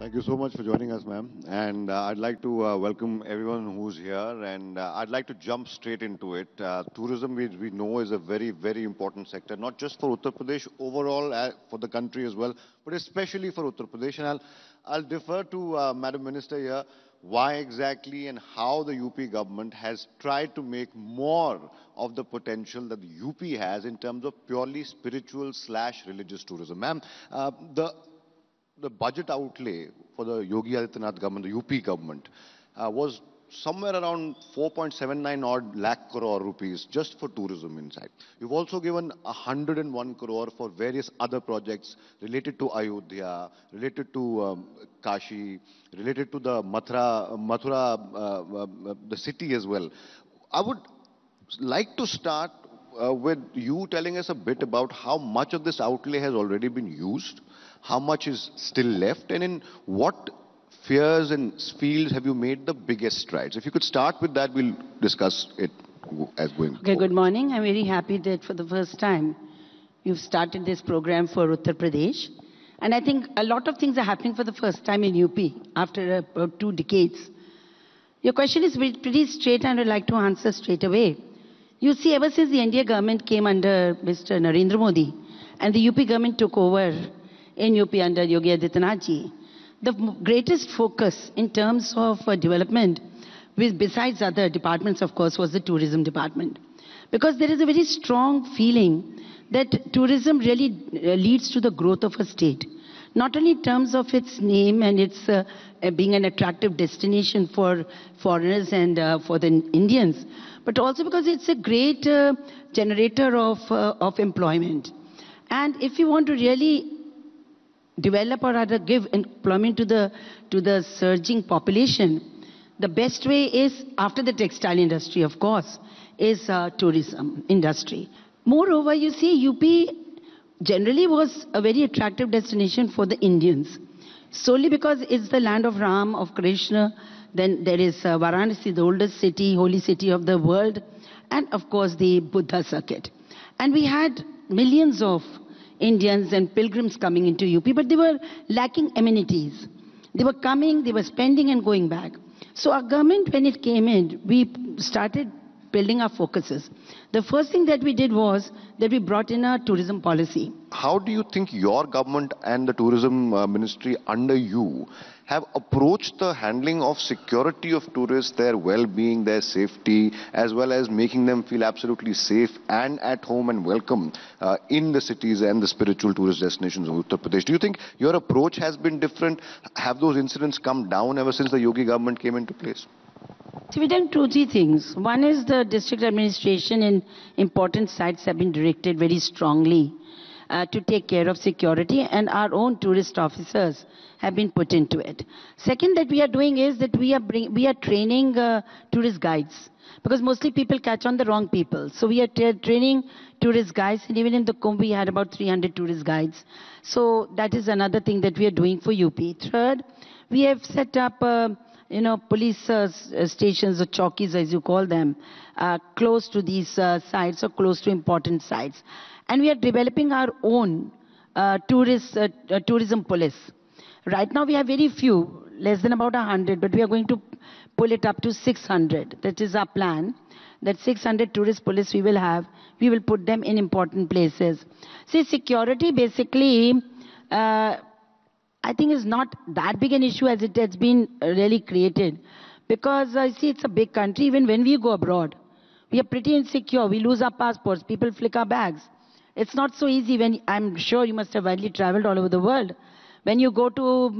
Thank you so much for joining us, ma'am. And I'd like to welcome everyone who's here. And I'd like to jump straight into it. Tourism, we know, is a very, very important sector, not just for Uttar Pradesh, overall for the country as well, but especially for Uttar Pradesh. And I'll defer to Madam Minister here why exactly and how the UP government has tried to make more of the potential that the UP has in terms of purely spiritual/religious tourism. Ma'am, the budget outlay for the Yogi Adityanath government, the UP government, was somewhere around 4.79 odd lakh crore rupees just for tourism inside. You've also given 101 crore for various other projects related to Ayodhya, related to Kashi, related to the Mathura, the city as well. I would like to start with you telling us a bit about how much of this outlay has already been used, how much is still left, and in what spheres and fields have you made the biggest strides? If you could start with that, we'll discuss it as going Okay, good morning. I'm very happy that for the first time you've started this program for Uttar Pradesh. And I think a lot of things are happening for the first time in UP after about 2 decades. Your question is pretty straight and I'd like to answer straight away. You see, ever since the NDA government came under Mr. Narendra Modi and the UP government took over in UP under Yogi Adityanath ji, the greatest focus in terms of development, besides other departments, of course, was the tourism department. Because there is a very strong feeling that tourism really leads to the growth of a state. Not only in terms of its name and its being an attractive destination for foreigners and for the Indians, but also because it's a great generator of employment. And if you want to really develop or rather give employment to the surging population, the best way is, after the textile industry, of course, is tourism industry. Moreover, you see, UP generally was a very attractive destination for the Indians, solely because it's the land of Ram, of Krishna. Then there is Varanasi, the oldest city, holy city of the world, and of course the Buddha circuit. And we had millions of Indians and pilgrims coming into UP, but they were lacking amenities. They were coming, they were spending and going back. So our government, when it came in, we started building our focuses. The first thing that we did was that we brought in a tourism policy. How do you think your government and the tourism ministry under you have approached the handling of security of tourists, their well-being, their safety, as well as making them feel absolutely safe and at home and welcome in the cities and the spiritual tourist destinations of Uttar Pradesh? Do you think your approach has been different? Have those incidents come down ever since the Yogi government came into place? So we've done 2-3 things. One is the district administration in important sites have been directed very strongly to take care of security, and our own tourist officers have been put into it. Second that we are doing is that we are training tourist guides, because mostly people catch on the wrong people. So we are training tourist guides, and even in the KUMBH we had about 300 tourist guides. So that is another thing that we are doing for UP. Third, we have set up police stations or chowkis, as you call them, close to these sites or close to important sites. And we are developing our own tourism police. Right now we have very few, less than about 100, but we are going to pull it up to 600. That is our plan, that 600 tourist police we will have. We will put them in important places. See, security basically, I think is not that big an issue as it has been really created. Because I see it's a big country. Even when we go abroad, we are pretty insecure. We lose our passports. People flick our bags. It's not so easy when, I'm sure you must have widely traveled all over the world. When you go to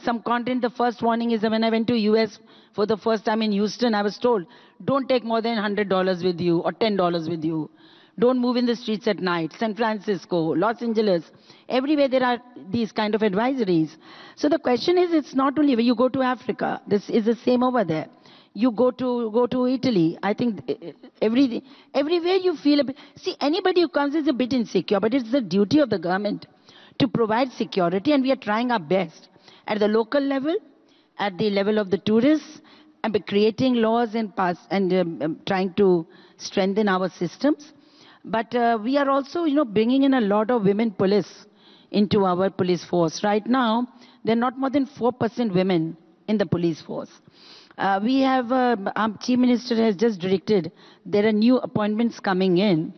some continent, the first warning is that when I went to US for the first time in Houston, I was told, don't take more than $100 with you or $10 with you. Don't move in the streets at night. San Francisco, Los Angeles, everywhere there are these kind of advisories. So the question is, it's not only when you go to Africa, this is the same over there. You go to Italy, I think everywhere you feel a bit, see, anybody who comes is a bit insecure, but it's the duty of the government to provide security, and we are trying our best at the local level, at the level of the tourists, and by creating laws and trying to strengthen our systems. But we are also, bringing in a lot of women police into our police force. Right now, there are not more than 4% women in the police force. Our Chief Minister has just directed, there are new appointments coming in,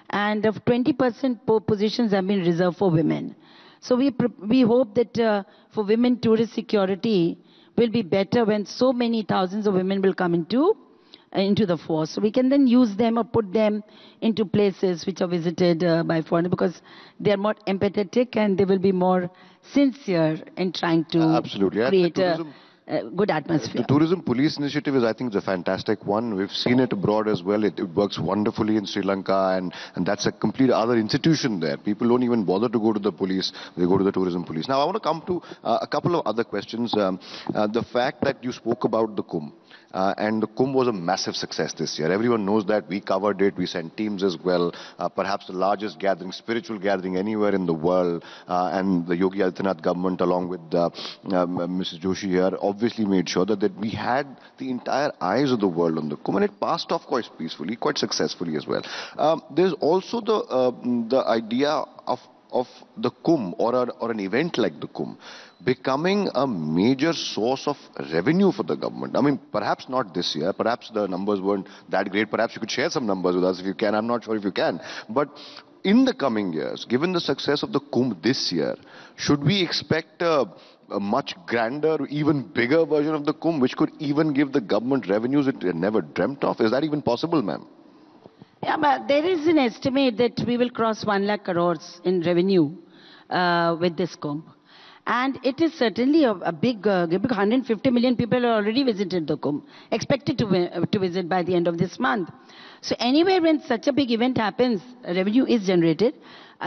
and of 20% positions have been reserved for women. So we hope that for women, tourist security will be better when so many thousands of women will come into the force. So we can then use them or put them into places which are visited by foreigners, because they are more empathetic and they will be more sincere in trying to create a good atmosphere. The tourism police initiative is, I think, a fantastic one. We've seen it abroad as well. It works wonderfully in Sri Lanka, and that's a complete other institution there. People don't even bother to go to the police. They go to the tourism police. Now, I want to come to a couple of other questions. The fact that you spoke about the KUMBH. And the KUMBH was a massive success this year. Everyone knows that. We covered it. We sent teams as well. Perhaps the largest gathering, spiritual gathering anywhere in the world. And the Yogi Adityanath government, along with Mrs. Joshi here, obviously made sure that we had the entire eyes of the world on the KUMBH. And it passed off quite peacefully, quite successfully as well. There's also the idea of the KUMBH or an event like the KUMBH becoming a major source of revenue for the government. I mean, perhaps not this year. Perhaps the numbers weren't that great. Perhaps you could share some numbers with us if you can. I'm not sure if you can. But in the coming years, given the success of the KUMBH this year, should we expect a much grander, even bigger version of the KUMBH, which could even give the government revenues it never dreamt of? Is that even possible, ma'am? Yeah, but there is an estimate that we will cross 1 lakh crores in revenue with this KUMBH. And it is certainly a big, 150 million people have already visited the KUMBH, expected to visit by the end of this month. So anywhere when such a big event happens, revenue is generated.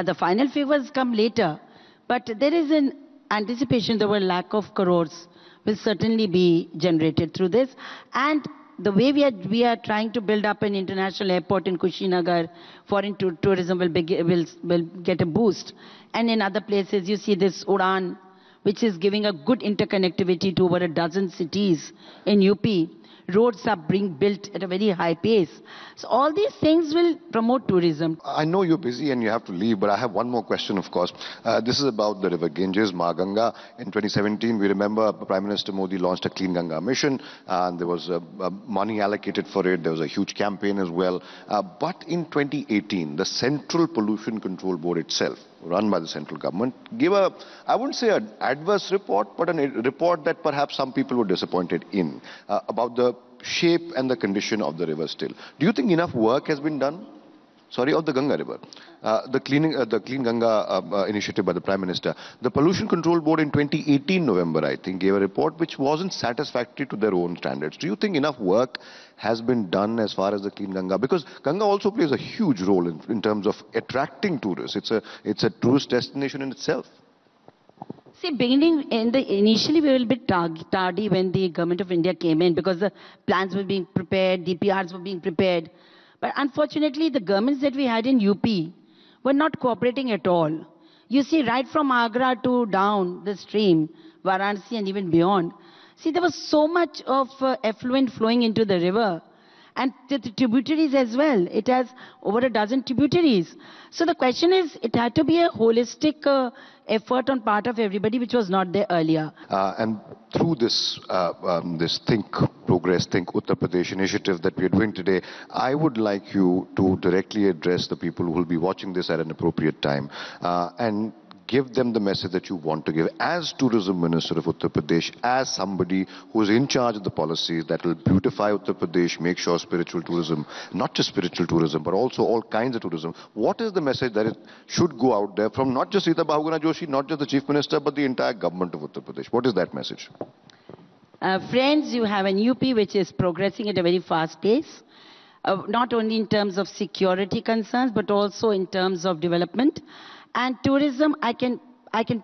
The final figures come later. But there is an anticipation that 1 lakh of crores will certainly be generated through this. And the way we are trying to build up an international airport in Kushinagar, foreign tourism will get a boost. And in other places, you see this Udan, which is giving a good interconnectivity to over a dozen cities in UP. Roads are being built at a very high pace. So all these things will promote tourism. I know you're busy and you have to leave, but I have one more question, of course. This is about the river Ganges, Ganga. In 2017, we remember Prime Minister Modi launched a Clean Ganga mission, and there was money allocated for it. There was a huge campaign as well. But in 2018, the Central Pollution Control Board itself, run by the central government, gave I wouldn't say an adverse report, but a report that perhaps some people were disappointed in, about the shape and the condition of the river still. Do you think enough work has been done? Sorry, of the Ganga river. The Clean Ganga initiative by the Prime Minister. The Pollution Control Board in 2018 November, I think, gave a report which wasn't satisfactory to their own standards. Do you think enough work has been done as far as the Clean Ganga? Because Ganga also plays a huge role in terms of attracting tourists. It's a tourist destination in itself. See, initially we were a bit tardy when the government of India came in, because the plans were being prepared, DPRs were being prepared. But unfortunately, the governments that we had in UP were not cooperating at all. You see, right from Agra to down the stream, Varanasi and even beyond, see, there was so much of effluent flowing into the river. And the tributaries as well. It has over a dozen tributaries. So the question is, it had to be a holistic effort on part of everybody, which was not there earlier. And through this Think Progress, Think Uttar Pradesh initiative that we are doing today, I would like you to directly address the people who will be watching this at an appropriate time and give them the message that you want to give as Tourism Minister of Uttar Pradesh, as somebody who is in charge of the policies that will beautify Uttar Pradesh, make sure spiritual tourism, not just spiritual tourism, but also all kinds of tourism. What is the message that it should go out there from not just Rita Bahuguna Joshi, not just the Chief Minister, but the entire government of Uttar Pradesh? What is that message? Friends, you have an UP which is progressing at a very fast pace, not only in terms of security concerns, but also in terms of development. And tourism, I can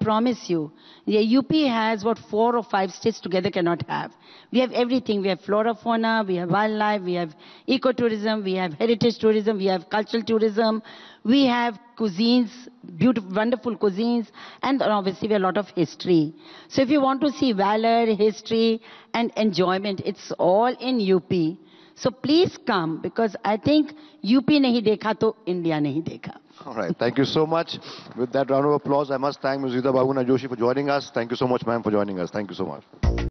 promise you, the UP has what 4 or 5 states together cannot have. We have everything. We have flora, fauna, we have wildlife, we have ecotourism, we have heritage tourism, we have cultural tourism, we have cuisines, beautiful, wonderful cuisines, and obviously we have a lot of history. So if you want to see valor, history, and enjoyment, it's all in UP. So please come, because I think UP nahi dekha to India nahi dekha. All right. Thank you so much. With that round of applause, I must thank Ms. Rita Bahuguna Joshi for joining us. Thank you so much, ma'am, for joining us. Thank you so much.